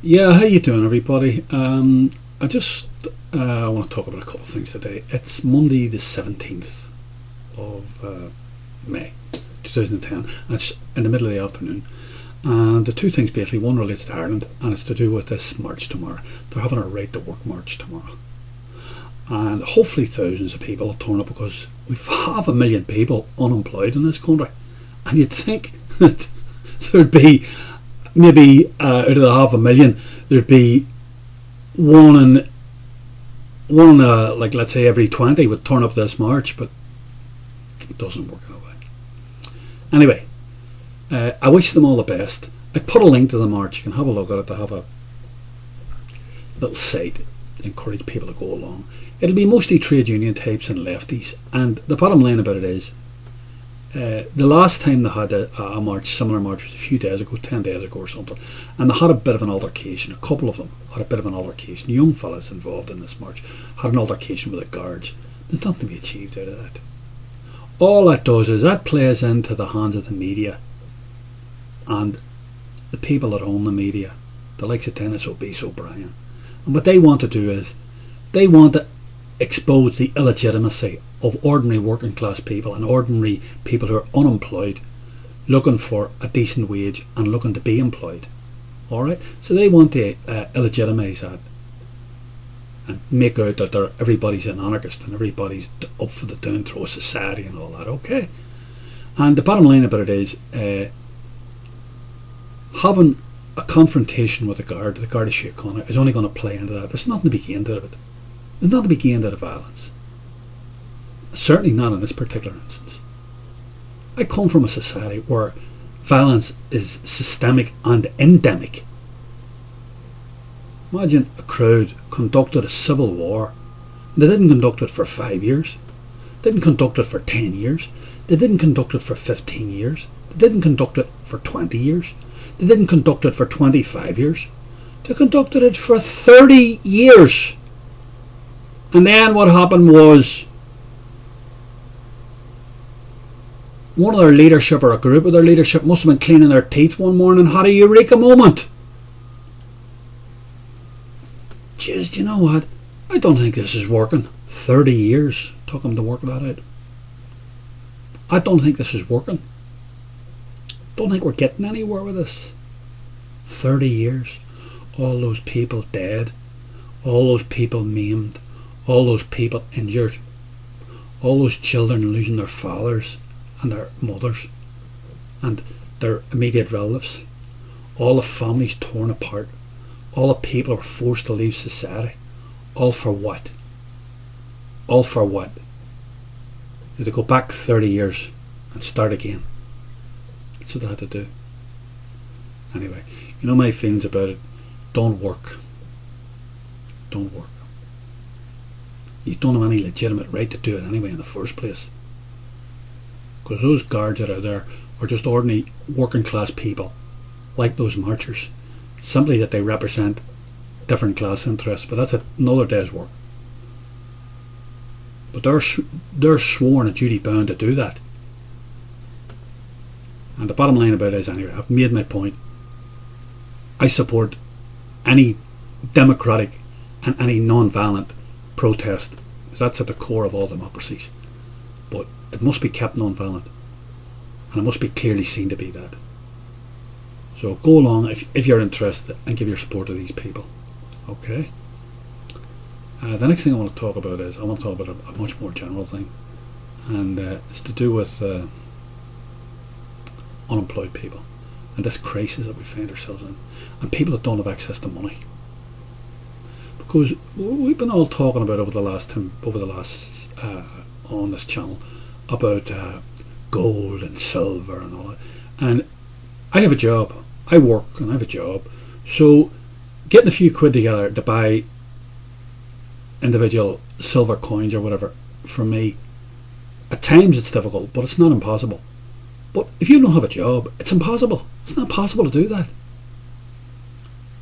Yeah, how you doing, everybody? I just want to talk about a couple of things today. It's Monday, the 17th of May, 2010, and it's in the middle of the afternoon. And the two things basically, one relates to Ireland, and it's to do with this march tomorrow. They're having a right to work march tomorrow, and hopefully thousands of people will turn up, because we've 500,000 people unemployed in this country, and you'd think that there'd be maybe out of the 500,000 there'd be one like, let's say every 20 would turn up this march, but it doesn't work that way. Anyway, I wish them all the best. I put a link to the march. You can have a look at it. They have a little site to encourage people to go along. It'll be mostly trade union types and lefties, and the bottom line about it is, the last time they had a march, similar march, was a few days ago, 10 days ago or something, and they had a bit of an altercation. A couple of them had a bit of an altercation. Young fellas involved in this march had an altercation with the guards. There's nothing to be achieved out of that. All that does is that plays into the hands of the media and the people that own the media, the likes of Dennis O'Brien. And what they want to do is they want to expose the illegitimacy of ordinary working class people and ordinary people who are unemployed, looking for a decent wage and looking to be employed. Alright? So they want to illegitimise that and make out that everybody's an anarchist and everybody's up for the down throw society and all that. Okay? And the bottom line about it is, having a confrontation with the guard of Sheikh Connor, is only going to play into that. There's nothing to be gained out of it. There's nothing to be gained out of violence. Certainly not in this particular instance. I come from a society where violence is systemic and endemic. Imagine a crowd conducted a civil war. They didn't conduct it for 5 years. They didn't conduct it for 10 years. They didn't conduct it for 15 years. They didn't conduct it for 20 years. They didn't conduct it for 25 years. They conducted it for 30 years. And then what happened was, one of their leadership, or a group of their leadership, must have been cleaning their teeth one morning and had a eureka moment. Jeez, do you know what? I don't think this is working. 30 years took them to work that out. I don't think this is working. Don't think we're getting anywhere with this. 30 years. All those people dead. All those people maimed. All those people injured. All those children losing their fathers and their mothers and their immediate relatives. All the families torn apart. All the people were forced to leave society. All for what? All for what? They go back 30 years and start again. That's what they had to do. Anyway, you know my feelings about it. Don't work. Don't work. You don't have any legitimate right to do it anyway in the first place. Because those guards that are there are just ordinary working class people, like those marchers, simply that they represent different class interests, but that's another day's work. But they're sworn and duty bound to do that. And the bottom line about it is, anyway, I've made my point. I support any democratic and any non-violent protest, because that's at the core of all democracies. But it must be kept non-violent, and it must be clearly seen to be that. So go along if you're interested, and give your support to these people. Okay. The next thing I want to talk about is, I want to talk about a much more general thing, and it's to do with unemployed people and this crisis that we find ourselves in, and people that don't have access to money. Because we've been all talking about over the last on this channel about gold and silver and all that. And I have a job. I work and I have a job. So getting a few quid together to buy individual silver coins or whatever, for me, at times it's difficult, but it's not impossible. But if you don't have a job, it's impossible. It's not possible to do that.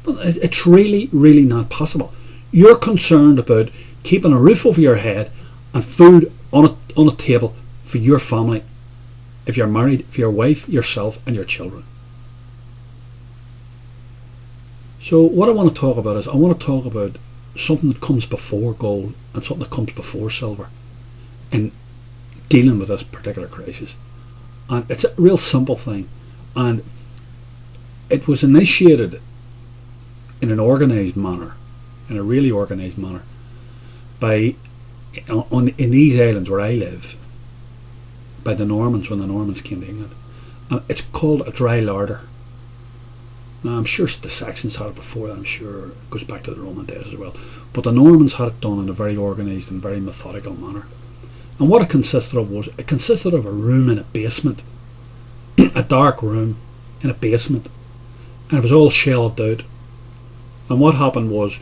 It's really, really not possible. You're concerned about keeping a roof over your head and food on a table for your family, if you're married, for your wife, yourself and your children. So what I want to talk about is I want to talk about something that comes before gold and something that comes before silver in dealing with this particular crisis. And it's a real simple thing, and it was initiated in an organised manner, in a really organised manner, by in these islands where I live, by the Normans when the Normans came to England. And it's called a dry larder. Now I'm sure the Saxons had it before that, I'm sure it goes back to the Roman days as well, but the Normans had it done in a very organised and very methodical manner. And what it consisted of was, it consisted of a room in a basement, a dark room in a basement, and it was all shelved out. And what happened was,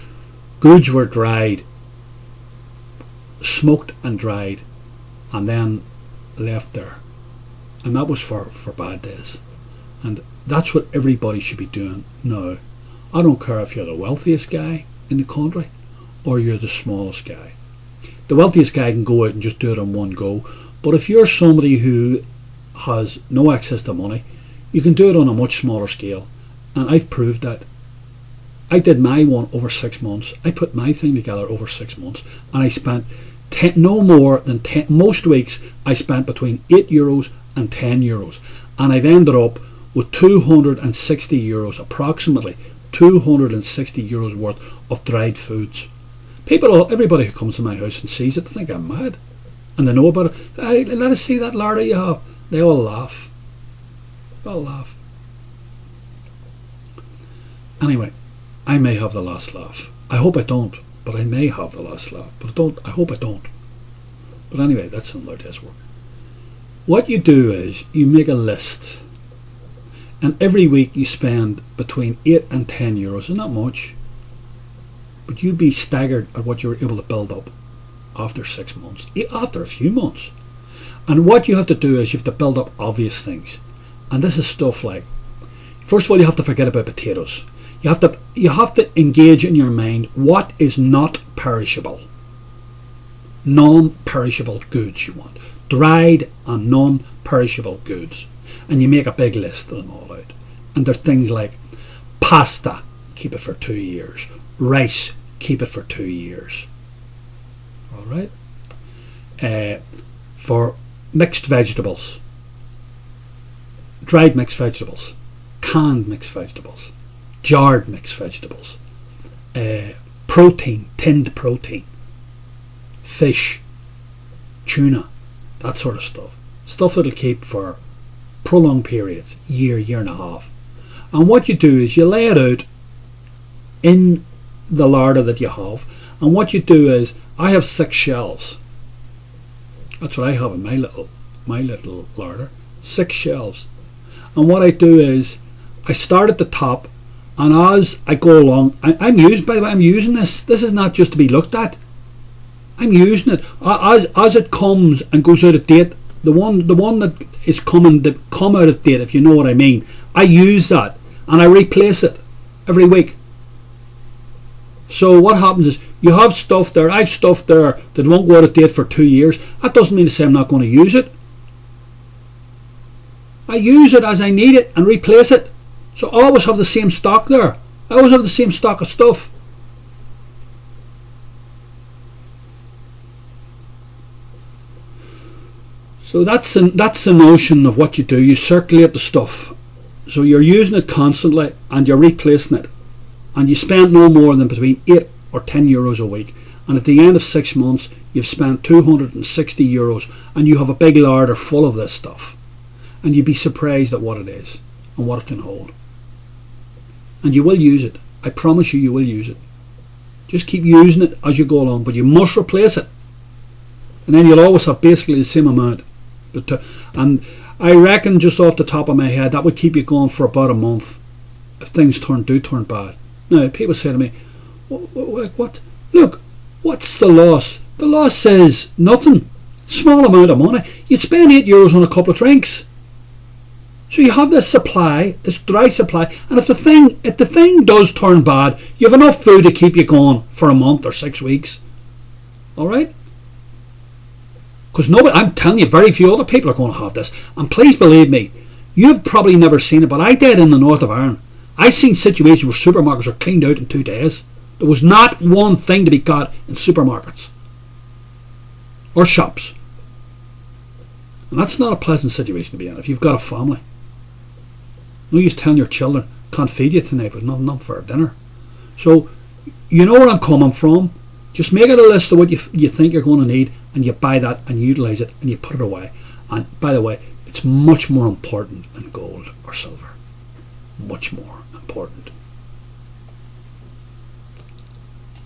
goods were dried, smoked and dried, and then left there. And that was for bad days. And that's what everybody should be doing now. I don't care if you're the wealthiest guy in the country or you're the smallest guy. The wealthiest guy can go out and just do it in one go, but if you're somebody who has no access to money, you can do it on a much smaller scale. And I've proved that. I did my one over 6 months. I put my thing together over 6 months, and I spent no more than 10, most weeks I spent between €8 and €10, and I've ended up with €260, approximately €260 worth of dried foods. Everybody who comes to my house and sees it, they think I'm mad, and they know about it. Hey, let us see that larder you have. They all laugh. They all laugh. Anyway, I may have the last laugh. I hope I don't, but I may have the last laugh. But I hope I don't. But anyway, that's another day's work. What you do is you make a list, and every week you spend between €8 and €10. Not much, but you'd be staggered at what you're able to build up after 6 months, after a few months. And what you have to do is you have to build up obvious things, and this is stuff like, first of all, you have to forget about potatoes. You have to engage in your mind what is not perishable. Non-perishable goods you want. Dried and non-perishable goods. And you make a big list of them all out. And there's things like pasta, keep it for 2 years. Rice, keep it for 2 years. Alright? For mixed vegetables. Dried mixed vegetables. Canned mixed vegetables. Jarred mixed vegetables, protein, tinned protein, fish, tuna, that sort of stuff. Stuff that'll keep for prolonged periods, year and a half. And what you do is you lay it out in the larder that you have, and what you do is, I have 6 shelves. That's what I have in my little larder, 6 shelves. And what I do is, I start at the top, and as I go along, I'm using this. This is not just to be looked at. I'm using it as it comes and goes out of date. The one that is coming to come out of date, if you know what I mean. I use that and I replace it every week. So what happens is you have stuff there. I've stuff there that won't go out of date for 2 years. That doesn't mean to say I'm not going to use it. I use it as I need it and replace it. So I always have the same stock there. I always have the same stock of stuff. So that's the notion of what you do. You circulate the stuff. So you're using it constantly and you're replacing it. And you spend no more than between €8 or €10 a week. And at the end of 6 months, you've spent €260 and you have a big larder full of this stuff. And you'd be surprised at what it is and what it can hold. And you will use it. I promise you will use it. Just keep using it as you go along, but you must replace it. And then you'll always have basically the same amount. And I reckon, just off the top of my head, that would keep you going for about a month if things do turn bad. Now, people say to me, what? Look, what's the loss? The loss says nothing. Small amount of money. You'd spend €8 on a couple of drinks. So you have this supply, this dry supply, and if the thing does turn bad, you have enough food to keep you going for a month or 6 weeks. Alright? Because I'm telling you, very few other people are going to have this. And please believe me, you've probably never seen it, but I did in the north of Ireland. I've seen situations where supermarkets are cleaned out in 2 days. There was not one thing to be got in supermarkets or shops. And that's not a pleasant situation to be in if you've got a family. No use telling your children, can't feed you tonight, but not for dinner. So, you know where I'm coming from. Just make it a list of what you think you're going to need, and you buy that and utilise it and you put it away. And by the way, it's much more important than gold or silver. Much more important.